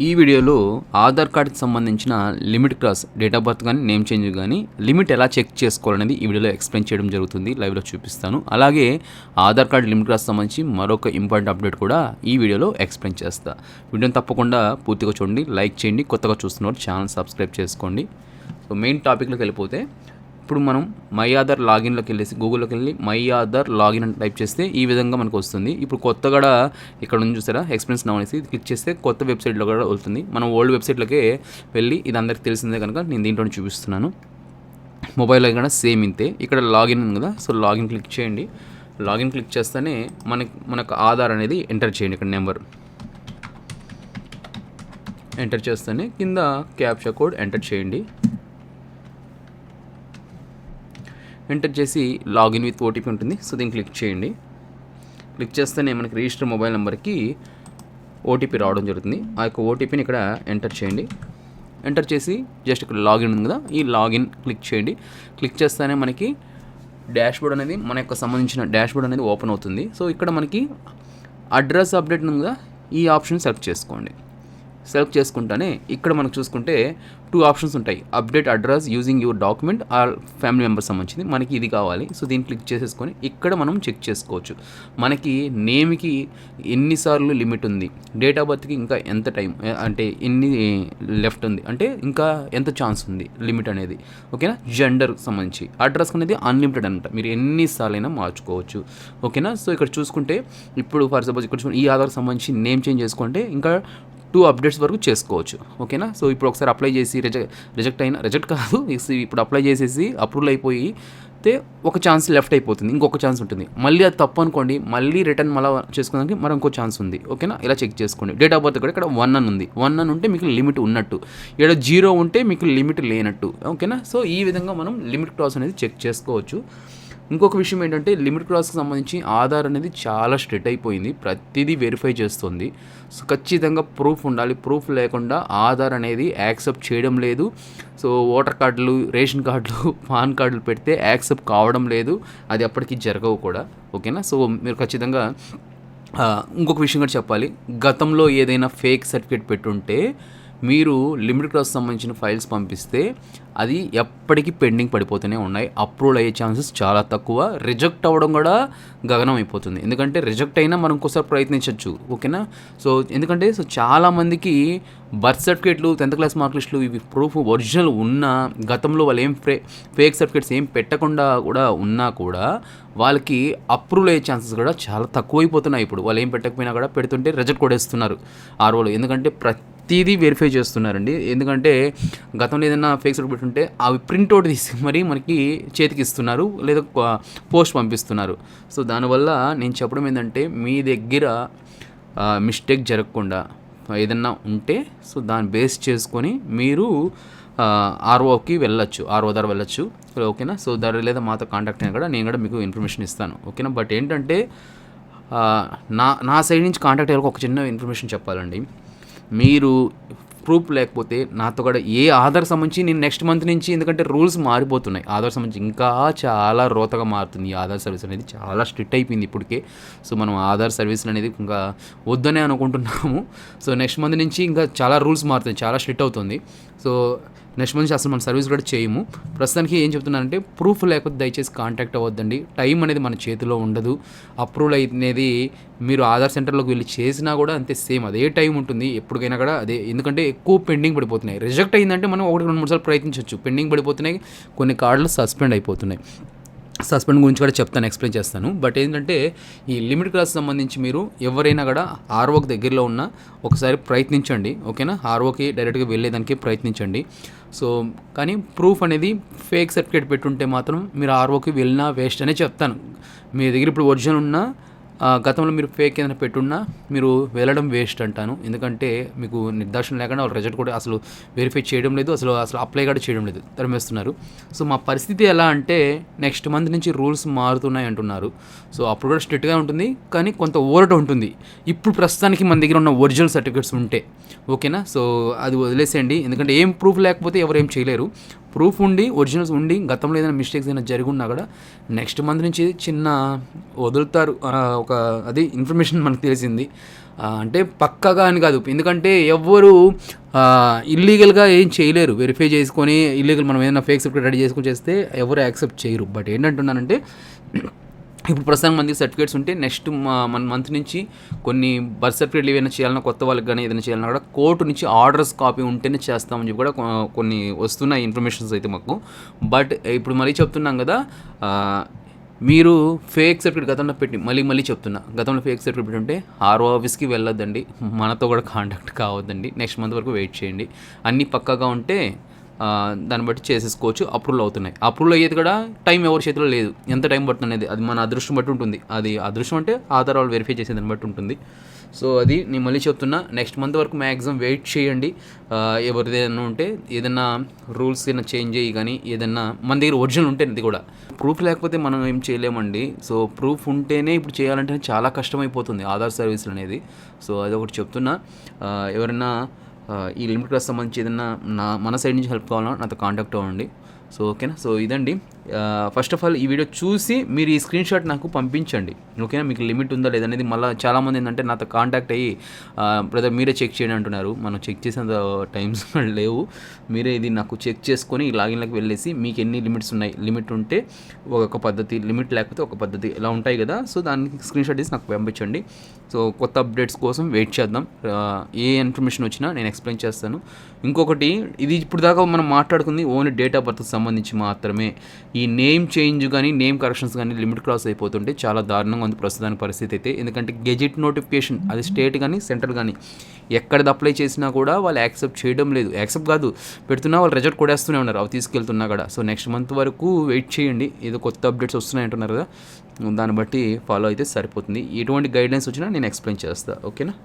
ఈ వీడియోలో ఆధార్ కార్డ్కి సంబంధించిన limit cross date of birth కానీ నేమ్ చేంజ్ కానీ లిమిట్ ఎలా చెక్ చేసుకోవాలనేది ఈ వీడియోలో ఎక్స్ప్లెయిన్ చేయడం జరుగుతుంది. లైవ్లో చూపిస్తాను. అలాగే ఆధార్ కార్డ్ లిమిట్ క్రాస్ సంబంధించి మరొక ఇంపార్టెంట్ అప్డేట్ కూడా ఈ వీడియోలో ఎక్స్ప్లెయిన్ చేస్తా. వీడియోని తప్పకుండా పూర్తిగా చూడండి, లైక్ చేయండి, కొత్తగా చూస్తున్నారు ఛానల్ సబ్స్క్రైబ్ చేసుకోండి. సో మెయిన్ టాపిక్లోకి వెళ్ళిపోతే, ఇప్పుడు మనం మై ఆధార్ లాగిన్లోకి వెళ్ళేసి గూగుల్లోకి వెళ్ళి మై ఆధార్ లాగిన్ అని టైప్ చేస్తే ఈ విధంగా మనకు వస్తుంది. ఇప్పుడు కొత్తగా ఇక్కడ నుంచి చూసారా ఎక్స్పీరియన్స్ నౌ అనేసి క్లిక్ చేస్తే కొత్త వెబ్సైట్లో కూడా వస్తుంది. మనం ఓల్డ్ వెబ్సైట్లోకి వెళ్ళి ఇది అందరికి తెలిసిందే కనుక నేను దీంట్లోనే చూపిస్తున్నాను. మొబైల్లో కూడా సేమ్ ఇంతే. ఇక్కడ లాగిన్ ఉంది కదా, సో లాగిన్ క్లిక్ చేయండి. లాగిన్ క్లిక్ చేస్తేనే మనకు ఆధార్ అనేది ఎంటర్ చేయండి. ఇక్కడ నెంబర్ ఎంటర్ చేస్తేనే కింద క్యాప్చా కోడ్ ఎంటర్ చేయండి. ఎంటర్ చేసి లాగిన్ విత్ ఓటీపీ ఉంటుంది, సో దీన్ని క్లిక్ చేయండి. క్లిక్ చేస్తేనే మనకి రిజిస్టర్ మొబైల్ నెంబర్కి ఓటీపీ రావడం జరుగుతుంది. ఆ యొక్క ఓటీపీని ఇక్కడ ఎంటర్ చేయండి. ఎంటర్ చేసి జస్ట్ ఇక్కడ లాగిన్ ఉంది కదా, ఈ లాగిన్ క్లిక్ చేయండి. క్లిక్ చేస్తేనే మనకి డాష్బోర్డ్ అనేది మన యొక్క సంబంధించిన డాష్బోర్డ్ అనేది ఓపెన్ అవుతుంది. సో ఇక్కడ మనకి అడ్రస్ అప్డేట్ ఉంది కదా, ఈ ఆప్షన్ సెలెక్ట్ చేసుకోండి. సెలెక్ట్ చేసుకుంటానే ఇక్కడ మనకు చూసుకుంటే 2 ఆప్షన్స్ ఉంటాయి. Update address using your document are family members సంబంధించింది. మనకి ఇది కావాలి. సో దీన్ని క్లిక్ చేసేసుకొని ఇక్కడ మనం చెక్ చేసుకోవచ్చు. మనకి నేమ్కి ఎన్నిసార్లు లిమిట్ ఉంది, డేట్ ఆఫ్ బర్త్కి ఇంకా ఎంత టైం అంటే ఎన్ని లెఫ్ట్ ఉంది, అంటే ఇంకా ఎంత ఛాన్స్ ఉంది లిమిట్ అనేది. ఓకేనా. జెండర్ సంబంధించి అడ్రస్ అనేది అన్లిమిటెడ్ అనమాట, మీరు ఎన్నిసార్లు అయినా మార్చుకోవచ్చు. ఓకేనా. సో ఇక్కడ చూసుకుంటే ఇప్పుడు ఫర్ సపోజ్ ఇక్కడ ఈ ఆధార్ సంబంధించి నేమ్ చేంజ్ చేసుకుంటే ఇంకా 2 అప్డేట్స్ వరకు చేసుకోవచ్చు. ఓకేనా. సో ఇప్పుడు ఒకసారి అప్లై చేసి రిజెక్ట్ కాదు, ఇప్పుడు అప్లై చేసేసి అప్రూవల్ అయిపోయితే ఒక ఛాన్స్ లెఫ్ట్ అయిపోతుంది, ఇంకొక ఛాన్స్ ఉంటుంది. మళ్ళీ అది తప్పు అనుకోండి, మళ్ళీ రిటర్న్ మళ్ళీ చేసుకోవడానికి మరి ఇంకో ఛాన్స్ ఉంది. ఓకేనా. ఇలా చెక్ చేసుకోండి. డేట్ ఆఫ్ బర్త్ కూడా ఇక్కడ 1 అని ఉంది. 1 అని ఉంటే మీకు లిమిట్ ఉన్నట్టు, ఇక్కడ 0 ఉంటే మీకు లిమిట్ లేనట్టు. ఓకేనా. సో ఈ విధంగా మనం లిమిట్ క్రాస్ అనేది చెక్ చేసుకోవచ్చు. ఇంకొక విషయం ఏంటంటే లిమిట్ క్రాస్కి సంబంధించి ఆధార్ అనేది చాలా స్ట్రిక్ట్ అయిపోయింది, ప్రతిదీ వెరిఫై చేస్తుంది. సో ఖచ్చితంగా ప్రూఫ్ ఉండాలి, ప్రూఫ్ లేకుండా ఆధార్ అనేది యాక్సెప్ట్ చేయడం లేదు. సో ఓటర్ కార్డులు, రేషన్ కార్డులు, పాన్ కార్డులు పెడితే యాక్సెప్ట్ కావడం లేదు, అది అప్పటికి జరగవు కూడా. ఓకేనా. సో మీరు ఖచ్చితంగా ఇంకొక విషయం కూడా చెప్పాలి, గతంలో ఏదైనా ఫేక్ సర్టిఫికేట్ పెట్టుంటే మీరు లిమిట్ క్రాస్ సంబంధించిన ఫైల్స్ పంపిస్తే అది ఎప్పటికీ పెండింగ్ పడిపోతూనే ఉన్నాయి. అప్రూవల్ అయ్యే ఛాన్సెస్ చాలా తక్కువ, రిజెక్ట్ అవ్వడం కూడా గగనం అయిపోతుంది. ఎందుకంటే రిజెక్ట్ అయినా మనం ఇంకోసారి ప్రయత్నించవచ్చు. ఓకేనా. సో ఎందుకంటే చాలామందికి బర్త్ సర్టిఫికేట్లు, 10th క్లాస్ మార్క్ లిస్టులు ఇవి ప్రూఫ్ ఒరిజినల్ ఉన్నా, గతంలో వాళ్ళు ఏం ఫేక్ సర్టిఫికేట్స్ ఏం పెట్టకుండా కూడా ఉన్నా కూడా వాళ్ళకి అప్రూవల్ అయ్యే ఛాన్సెస్ కూడా చాలా తక్కువైపోతున్నాయి. ఇప్పుడు వాళ్ళు ఏం పెట్టకపోయినా కూడా పెడుతుంటే రిజెక్ట్ కొడేస్తున్నారు ఆర్ఓలు. ఎందుకంటే ప్రతిదీ వెరిఫై చేస్తున్నారండి. ఎందుకంటే గతంలో ఏదైనా ఫేక్ సర్టిఫికేట్ ఉంటే అవి ప్రింట్అవుట్ తీసి మరీ మనకి చేతికి ఇస్తున్నారు, లేదా పోస్ట్ పంపిస్తున్నారు. సో దానివల్ల నేను చెప్పడం ఏంటంటే, మీ దగ్గర మిస్టేక్ జరగకుండా ఏదన్నా ఉంటే సో దాన్ని బేస్ చేసుకొని మీరు ఆర్ఓకి వెళ్ళొచ్చు, ఆర్ఓ ద్వారా వెళ్ళొచ్చు. ఓకేనా. సో దాని లేదా మాతో కాంటాక్ట్ అయినా కూడా నేను కూడా మీకు ఇన్ఫర్మేషన్ ఇస్తాను. ఓకేనా. బట్ ఏంటంటే నా సైడ్ నుంచి కాంటాక్ట్ అయ్యాక ఒక చిన్న ఇన్ఫర్మేషన్ చెప్పాలండి. మీరు ప్రూఫ్ లేకపోతే నాతో కూడా ఏ ఆధార్ సంబంధించి నేను నెక్స్ట్ మంత్ నుంచి, ఎందుకంటే రూల్స్ మారిపోతున్నాయి, ఆధార్ సంబంధించి ఇంకా చాలా రోతగా మారుతుంది. ఈ ఆధార్ సర్వీస్ అనేది చాలా స్ట్రిక్ట్ అయిపోయింది ఇప్పటికే. సో మనం ఆధార్ సర్వీస్ అనేది ఇంకా వద్దనే అనుకుంటున్నాము. సో నెక్స్ట్ మంత్ నుంచి ఇంకా చాలా రూల్స్ మారుతుంది, చాలా స్ట్రిక్ట్ అవుతుంది. సో నెక్స్ట్ మంత్ అసలు మన సర్వీస్ కూడా చేయము. ప్రస్తుతానికి ఏం చెప్తున్నానంటే, ప్రూఫ్ లేకపోతే దయచేసి కాంటాక్ట్ అవ్వద్దండి. టైం అనేది మన చేతిలో ఉండదు. అప్రూవల్ అనేది మీరు ఆధార్ సెంటర్లోకి వెళ్ళి చేసినా కూడా అంతే, సేమ్ అదే టైం ఉంటుంది ఎప్పటికైనా కూడా అదే. ఎందుకంటే ఎక్కువ పెండింగ్ పడిపోతున్నాయి. రిజెక్ట్ అయిందంటే మనం 1-2-3 సార్లు ప్రయత్నించవచ్చు, పెండింగ్ పడిపోతున్నాయి, కొన్ని కార్డులు సస్పెండ్ అయిపోతున్నాయి. సస్పెండ్ గురించి కూడా చెప్తాను, ఎక్స్ప్లెయిన్ చేస్తాను. బట్ ఏంటంటే ఈ లిమిట్ క్రాస్ సంబంధించి మీరు ఎవరైనా కూడా ఆర్ఓకి దగ్గరలో ఉన్న ఒకసారి ప్రయత్నించండి. ఓకేనా. ఆర్ఓకి డైరెక్ట్గా వెళ్ళేదానికి ప్రయత్నించండి. సో కానీ ప్రూఫ్ అనేది ఫేక్ సర్టిఫికేట్ పెట్టుంటే మాత్రం మీరు ఆర్ఓకి వెళ్ళినా వేస్ట్ అనే చెప్తాను. మీ దగ్గర ఇప్పుడు ఒరిజినల్ ఉన్నా, గతంలో మీరు ఫేక్ ఏదైనా పెట్టున్నా మీరు వెళ్ళడం వేస్ట్ అంటాను. ఎందుకంటే మీకు నిర్దాక్షణ లేకుండా వాళ్ళు రిజల్ట్ కూడా అసలు వెరిఫై చేయడం లేదు, అసలు అప్లై కూడా చేయడం లేదు, తరిమేస్తున్నారు. సో మా పరిస్థితి ఎలా అంటే, నెక్స్ట్ మంత్ నుంచి రూల్స్ మారుతున్నాయి అంటున్నారు. సో అప్పుడు కూడా స్ట్రిక్ట్గా ఉంటుంది, కానీ కొంత ఊరట ఉంటుంది. ఇప్పుడు ప్రస్తుతానికి మన దగ్గర ఉన్న ఒరిజినల్ సర్టిఫికేట్స్ ఉంటే ఓకేనా. సో అది వదిలేసేయండి, ఎందుకంటే ఏం ప్రూఫ్ లేకపోతే ఎవరు ఏం చేయలేరు. ప్రూఫ్ ఉండి, ఒరిజినల్స్ ఉండి, గతంలో ఏదైనా మిస్టేక్స్ ఏదైనా జరిగి ఉన్నా కూడా నెక్స్ట్ మంత్ నుంచి చిన్న వదులుతారు. ఒక అది ఇన్ఫర్మేషన్ మనకు తెలిసింది. అంటే పక్కాగా అని కాదు, ఎందుకంటే ఎవ్వరు ఇల్లీగల్గా ఏం చేయలేరు. వెరిఫై చేసుకొని ఇల్లీగల్ మనం ఏదైనా ఫేక్ సర్టిఫికేట్ రెడీ చేసుకొని చేస్తే ఎవరు యాక్సెప్ట్ చేయరు. బట్ ఏంటంటున్నానంటే ఇప్పుడు ప్రస్తుతం మంది సర్టిఫికేట్స్ ఉంటే నెక్స్ట్ మన మంత్ నుంచి కొన్ని బర్త్ సర్టిఫికేట్లు ఏమైనా చేయాలన్నా, కొత్త వాళ్ళకి కానీ ఏదైనా చేయాలన్నా కూడా కోర్టు నుంచి ఆర్డర్స్ కాపీ ఉంటేనే చేస్తామని చెప్పి కూడా కొన్ని వస్తున్నాయి ఇన్ఫర్మేషన్స్ అయితే మాకు. బట్ ఇప్పుడు మళ్ళీ చెప్తున్నాం కదా, మీరు ఫేక్ సర్టిఫికేట్ గతంలో పెట్టి మళ్ళీ చెప్తున్నా, గతంలో ఫేక్ సర్టిఫికేట్ ఉంటే ఆర్ఓ ఆఫీస్కి వెళ్ళొద్దండి, మనతో కూడా కాంటాక్ట్ కావద్దండి, నెక్స్ట్ మంత్ వరకు వెయిట్ చేయండి. అన్నీ పక్కాగా ఉంటే దాన్ని బట్టి చేసేసుకోవచ్చు. అప్రూవల్ అవుతున్నాయి. అప్రూవల్ అయ్యేది కూడా టైం ఎవరి చేతిలో లేదు, ఎంత టైం పడుతుంది అనేది అది మన అదృష్టం బట్టి ఉంటుంది. అది అదృష్టం అంటే ఆధార్ వాళ్ళు వెరిఫై చేసేదాన్ని బట్టి ఉంటుంది. సో అది నేను మళ్ళీ చెప్తున్నా, నెక్స్ట్ మంత్ వరకు మ్యాక్సిమం వెయిట్ చేయండి. ఎవరిది ఏదైనా ఉంటే, ఏదైనా రూల్స్ ఏదైనా చేంజ్ అయ్యి కానీ ఏదైనా మన దగ్గర ఒరిజినల్ ఉంటే ఇది కూడా ప్రూఫ్ లేకపోతే మనం ఏం చేయలేమండి. సో ప్రూఫ్ ఉంటేనే ఇప్పుడు చేయాలంటే చాలా కష్టమైపోతుంది ఆధార్ సర్వీసులు అనేది. సో అదొకటి చెప్తున్నా. ఎవరైనా ఈ లిమిట్ క్లాస్ సంబంధించి ఏదైనా మన సైడ్ నుంచి హెల్ప్ కావాలన్నా నాతో కాంటాక్ట్ అవ్వండి. సో ఓకేనా. సో ఇదండి, ఫస్ట్ ఆఫ్ ఆల్ ఈ వీడియో చూసి మీరు ఈ స్క్రీన్ షాట్ నాకు పంపించండి. ఓకేనా, మీకు లిమిట్ ఉందా లేదనేది. మళ్ళీ చాలామంది ఏంటంటే నాతో కాంటాక్ట్ అయ్యి బ్రదర్ మీరే చెక్ చేయండి అంటున్నారు. మనం చెక్ చేసేంత టైమ్స్ లేవు. మీరే ఇది నాకు చెక్ చేసుకొని లాగిన్లోకి వెళ్ళేసి మీకు ఎన్ని లిమిట్స్ ఉన్నాయి, లిమిట్ ఉంటే ఒక పద్ధతి, లిమిట్ లేకపోతే ఒక పద్ధతి, ఇలా ఉంటాయి కదా. సో దానికి స్క్రీన్ షాట్ తీసి నాకు పంపించండి. సో కొత్త అప్డేట్స్ కోసం వెయిట్ చేద్దాం. ఏ ఇన్ఫర్మేషన్ వచ్చినా నేను ఎక్స్ప్లెయిన్ చేస్తాను. ఇంకొకటి, ఇది ఇప్పుడు దాకా మనం మాట్లాడుకుంది ఓన్లీ డేట్ ఆఫ్ బర్త్ సంబంధించి మాత్రమే. ఈ నేమ్ చేంజ్ కానీ నేమ్ కరెక్షన్స్ కానీ లిమిట్ క్రాస్ అయిపోతుంటే చాలా దారుణంగా ఉంది ప్రస్తుతానికి పరిస్థితి అయితే. ఎందుకంటే గెజెట్ నోటిఫికేషన్ అది స్టేట్ కానీ సెంట్రల్ కానీ ఎక్కడిది అప్లై చేసినా కూడా వాళ్ళు యాక్సెప్ట్ చేయడం లేదు. యాక్సెప్ట్ కాదు, పెడుతున్నా వాళ్ళు రిజల్ట్ కొడేస్తూనే ఉన్నారు అవి తీసుకెళ్తున్నా కూడా. సో నెక్స్ట్ మంత్ వరకు వెయిట్ చేయండి. ఏదో కొత్త అప్డేట్స్ వస్తున్నాయి అంటున్నారు కదా, దాన్ని బట్టి ఫాలో అయితే సరిపోతుంది. ఎటువంటి గైడ్లైన్స్ వచ్చినా నేను ఎక్స్ప్లెయిన్ చేస్తాను. ఓకేనా.